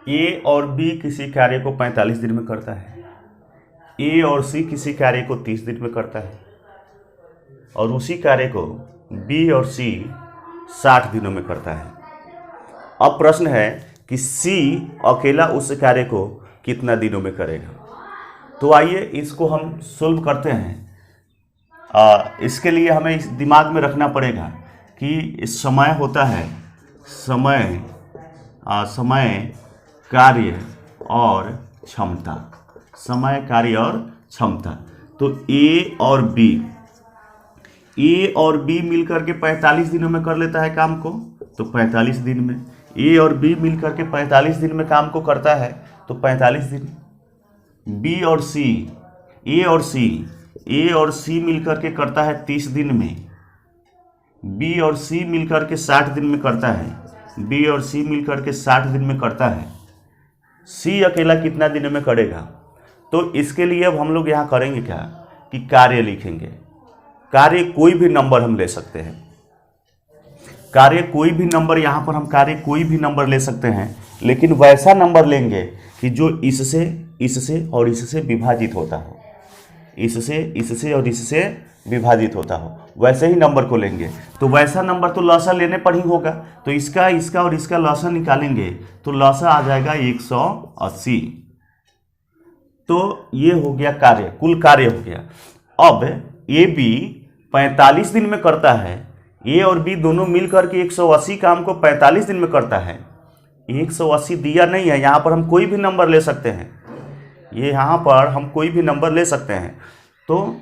ए और बी किसी कार्य को 45 दिन में करता है, ए और सी किसी कार्य को 30 दिन में करता है, और उसी कार्य को बी और सी 60 दिनों में करता है। अब प्रश्न है कि सी अकेला उस कार्य को कितना दिनों में करेगा। तो आइए इसको हम सोल्व करते हैं। इसके लिए हमें इस दिमाग में रखना पड़ेगा कि समय होता है समय कार्य और क्षमता, समय कार्य और क्षमता। तो ए और बी मिलकर के 45 दिनों में कर लेता है काम को, तो 45 दिन में ए और बी मिलकर के 45 दिन में काम को करता है, तो 45 दिन। बी और सी ए और सी मिलकर के करता है 30 दिन में, बी और सी मिलकर के 60 दिन में करता है, बी और सी मिलकर के 60 दिन में करता है। सी अकेला कितना दिनों में करेगा। तो इसके लिए अब हम लोग यहाँ करेंगे क्या कि कार्य लिखेंगे। कार्य कोई भी नंबर हम ले सकते हैं, कार्य कोई भी नंबर, यहाँ पर हम कार्य कोई भी नंबर ले सकते हैं, लेकिन वैसा नंबर लेंगे कि जो इससे और इससे विभाजित होता हो, इससे और इससे विभाजित होता हो, वैसे ही नंबर को लेंगे। तो वैसा नंबर तो लॉसा लेने पर ही होगा। तो इसका और इसका लॉसा निकालेंगे तो लॉसा आ जाएगा 180। तो ये हो गया कार्य, कुल कार्य हो गया। अब ए बी 45 दिन में करता है, ए और बी दोनों मिलकर के 180 काम को 45 दिन में करता है। 180 दिया नहीं है, यहाँ पर हम कोई भी नंबर ले सकते हैं, ये यहाँ पर हम कोई भी नंबर ले सकते हैं। तो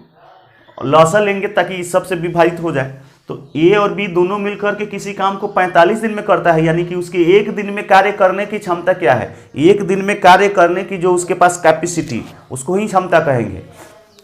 लॉसा लेंगे ताकि इस सब से विभाजित हो जाए। तो ए और बी दोनों मिलकर के किसी काम को 45 दिन में करता है, यानी कि उसके एक दिन में कार्य करने की क्षमता क्या है, एक दिन में कार्य करने की जो उसके पास कैपेसिटी, उसको ही क्षमता कहेंगे।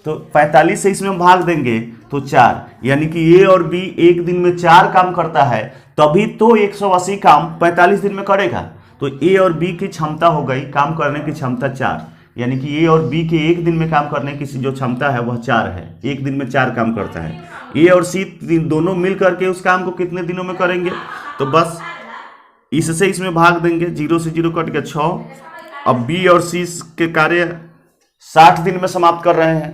तो 45 से इसमें भाग देंगे तो 4, यानी कि ए और बी एक दिन में 4 काम करता है, तभी तो 180 काम 45 दिन में करेगा। तो ए और बी की क्षमता हो गई काम करने की क्षमता 4, यानी कि ए और बी के एक दिन में काम करने की जो क्षमता है वह 4 है, एक दिन में 4 काम करता है। ए और सी दोनों मिल करके उस काम को कितने दिनों में करेंगे, तो बस इससे इसमें भाग देंगे, 0 से 0 कट गया 6। अब बी और सी के कार्य 60 दिन में समाप्त कर रहे हैं,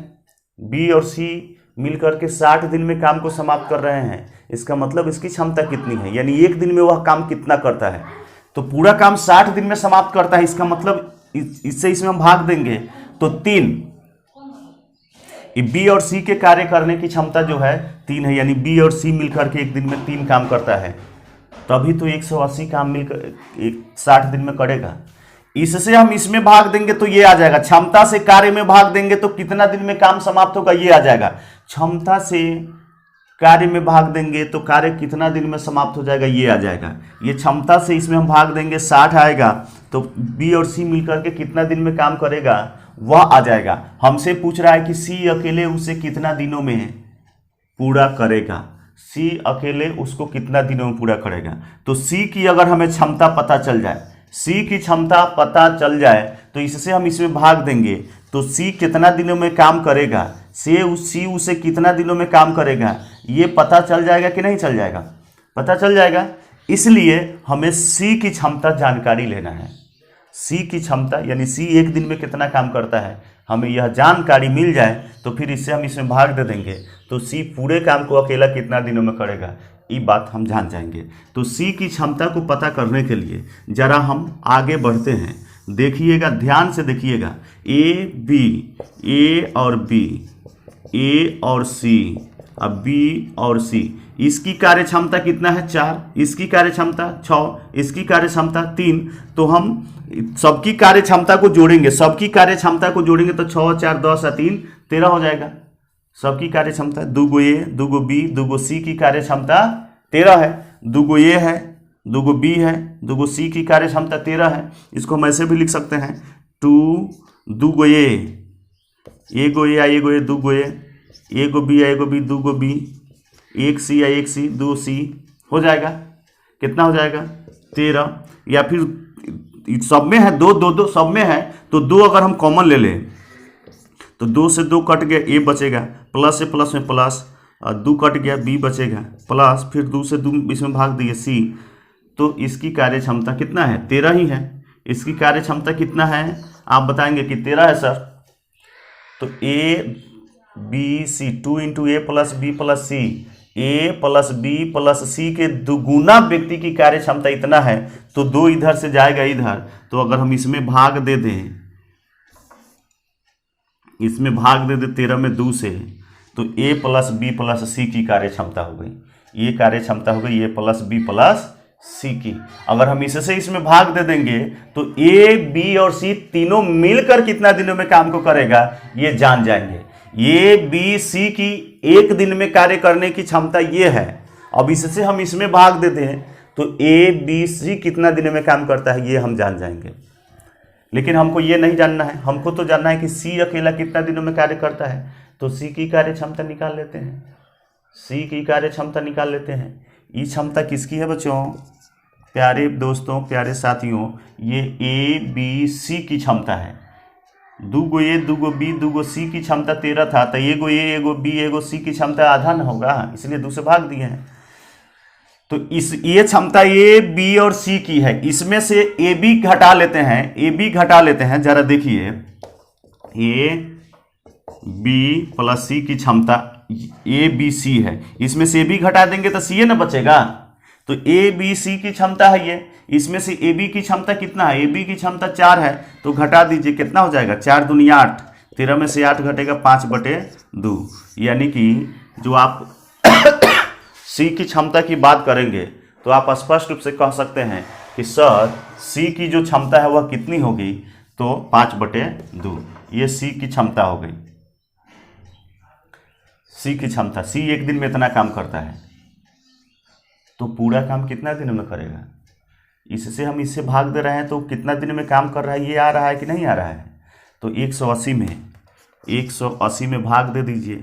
बी और सी मिलकर के 60 दिन में काम को समाप्त कर रहे हैं। इसका मतलब इसकी क्षमता कितनी है, यानी एक दिन में वह काम कितना करता है। तो पूरा काम 60 दिन में समाप्त करता है, इसका मतलब इससे इसमें हम भाग देंगे तो 3। बी और सी के कार्य करने की क्षमता जो है 3 है, यानी बी और सी मिलकर के एक दिन में 3 काम करता है, तभी तो 180 काम मिलकर 60 दिन में करेगा। इससे हम इसमें भाग देंगे तो ये आ जाएगा, क्षमता से कार्य में भाग देंगे तो कितना दिन में काम समाप्त होगा, ये आ जाएगा। क्षमता से कार्य में भाग देंगे तो कार्य कितना दिन में समाप्त हो जाएगा, ये आ जाएगा। ये क्षमता से इसमें हम भाग देंगे 60 आएगा, तो बी और सी मिलकर के कितना दिन में काम करेगा वह आ जाएगा। हमसे पूछ रहा है कि सी अकेले उसे कितना दिनों में पूरा करेगा, सी अकेले उसको कितना दिनों में पूरा करेगा। तो सी की अगर हमें क्षमता पता चल जाए, सी की क्षमता पता चल जाए तो इससे हम इसमें भाग देंगे तो सी कितना दिनों में काम करेगा, सी उसे कितना दिनों में काम करेगा, ये पता चल जाएगा कि नहीं चल जाएगा, पता चल जाएगा। इसलिए हमें सी की क्षमता जानकारी लेना है, सी की क्षमता यानी सी एक दिन में कितना काम करता है, हमें यह जानकारी मिल जाए तो फिर इससे हम इसमें भाग दे देंगे तो सी पूरे काम को अकेला कितना दिनों में करेगा, ये बात हम जान जाएंगे। तो सी की क्षमता को पता करने के लिए जरा हम आगे बढ़ते हैं। देखिएगा, ध्यान से देखिएगा, ए और सी, अब बी और सी, इसकी कार्य क्षमता कितना है 4, इसकी कार्य क्षमता 6, इसकी कार्य क्षमता 3। तो हम सबकी कार्य क्षमता को जोड़ेंगे, सबकी कार्य क्षमता को जोड़ेंगे तो 6 4 10 3 13 हो जाएगा। सबकी कार्य क्षमता 2 गो ए 2 गो बी 2 गो सी की कार्य क्षमता 13 है, 2 गो ए है 2 गो बी है 2 गो सी की कार्य क्षमता 13 है। इसको हम ऐसे भी लिख सकते हैं 2 गो ए गो ए 2 गो ए गो बी 2 गो बी, 1 सी 2 सी हो जाएगा। कितना हो जाएगा 13, या फिर सब में है 2 2 2 सब में है तो 2 अगर हम कॉमन ले लें तो 2 से 2 कट गया, ए बचेगा, प्लस से प्लस में प्लस, 2 कट गया, बी बचेगा, प्लस फिर 2 से 2 इसमें भाग दिए सी, तो इसकी कार्य क्षमता कितना है, 13 ही है। इसकी कार्य क्षमता कितना है, आप बताएंगे कि 13 है सर। तो A B C, 2 into A plus B plus C, A plus B plus C के दुगुना व्यक्ति की कार्य क्षमता इतना है, तो 2 इधर से जाएगा इधर, तो अगर हम इसमें भाग दे दें, इसमें भाग दे दे 13 में 2 से, तो ए प्लस बी प्लस सी की कार्य क्षमता हो गई, ये कार्य क्षमता हो गई ए प्लस बी प्लस सी की। अगर हम इससे इसमें भाग दे देंगे तो ए बी और सी तीनों मिलकर कितना दिनों में काम को करेगा ये जान जाएंगे। ए बी सी की एक दिन में कार्य करने की क्षमता ये है। अब इससे हम इसमें भाग दे दें तो ए बी सी कितना दिनों में काम करता है ये हम जान जाएंगे। लेकिन हमको ये नहीं जानना है, हमको तो जानना है कि सी अकेला कितना दिनों में कार्य करता है। तो सी की कार्य क्षमता निकाल लेते हैं, सी की कार्य क्षमता निकाल लेते हैं। ये क्षमता किसकी है बच्चों, प्यारे दोस्तों, प्यारे साथियों, ये ए बी सी की क्षमता है। 2 गो ए 2 गो बी 2 गो सी की क्षमता 13 था, तो एगो ए एगो बी एगो सी की क्षमता आधा न होगा, इसलिए 2 से भाग दिए हैं। तो ये क्षमता ए बी और सी की है, इसमें से ए बी घटा लेते हैं, ए बी घटा लेते हैं, जरा देखिए ए बी प्लस सी की क्षमता ए बी सी है, इसमें से ए बी घटा देंगे तो सी ना बचेगा। तो ए बी सी की क्षमता है ये, इसमें से ए बी की क्षमता कितना है, ए बी की क्षमता 4 है, तो घटा दीजिए कितना हो जाएगा, 4 दूनी 8, 13 में से 8 घटेगा 5/2, यानी कि जो आप सी की क्षमता की बात करेंगे तो आप स्पष्ट रूप से कह सकते हैं कि सर सी की जो क्षमता है वह कितनी होगी, तो 5/2, ये सी की क्षमता हो गई। सी की क्षमता, सी एक दिन में इतना काम करता है, तो पूरा काम कितना दिन में करेगा। इससे हम इससे भाग दे रहे हैं तो कितना दिन में काम कर रहा है ये आ रहा है कि नहीं आ रहा है। तो 180 में भाग दे दीजिए,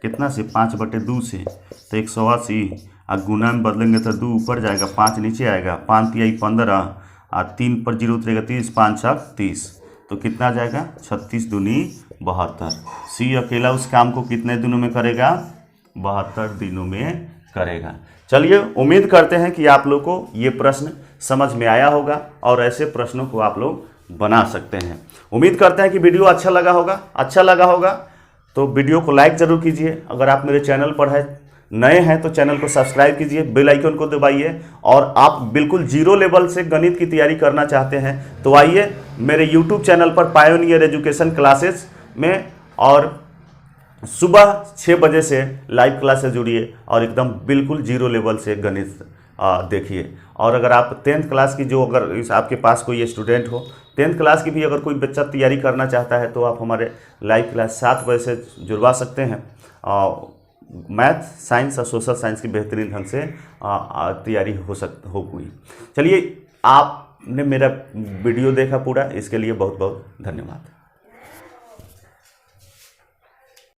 कितना से, 5/2 से, तो 180 और गुना में बदलेंगे तो 2 ऊपर जाएगा 5 नीचे आएगा, 5 तिहाई 15 और 3 पर 0 उतरेगा 30, 5 छक 30, तो कितना जाएगा 36 दूनी 72। सी अकेला उस काम को कितने दिनों में करेगा, 72 दिनों में करेगा। चलिए उम्मीद करते हैं कि आप लोग को ये प्रश्न समझ में आया होगा और ऐसे प्रश्नों को आप लोग बना सकते हैं। उम्मीद करते हैं कि वीडियो अच्छा लगा होगा तो वीडियो को लाइक जरूर कीजिए। अगर आप मेरे चैनल पर नए हैं तो चैनल को सब्सक्राइब कीजिए, बेल आइकन को दबाइए। और आप बिल्कुल 0 लेवल से गणित की तैयारी करना चाहते हैं तो आइए मेरे यूट्यूब चैनल पर पायोनियर एजुकेशन क्लासेस में, और सुबह 6 बजे से लाइव क्लासेस जुड़िए और एकदम बिल्कुल 0 लेवल से गणित देखिए। और अगर आप 10th क्लास की, जो अगर आपके पास कोई स्टूडेंट हो 10th क्लास की भी अगर कोई बच्चा तैयारी करना चाहता है तो आप हमारे लाइव क्लास 7 बजे से जुड़वा सकते हैं। मैथ, साइंस और सोशल साइंस की बेहतरीन ढंग से तैयारी हो हुई। चलिए, आपने मेरा वीडियो देखा पूरा, इसके लिए बहुत बहुत धन्यवाद।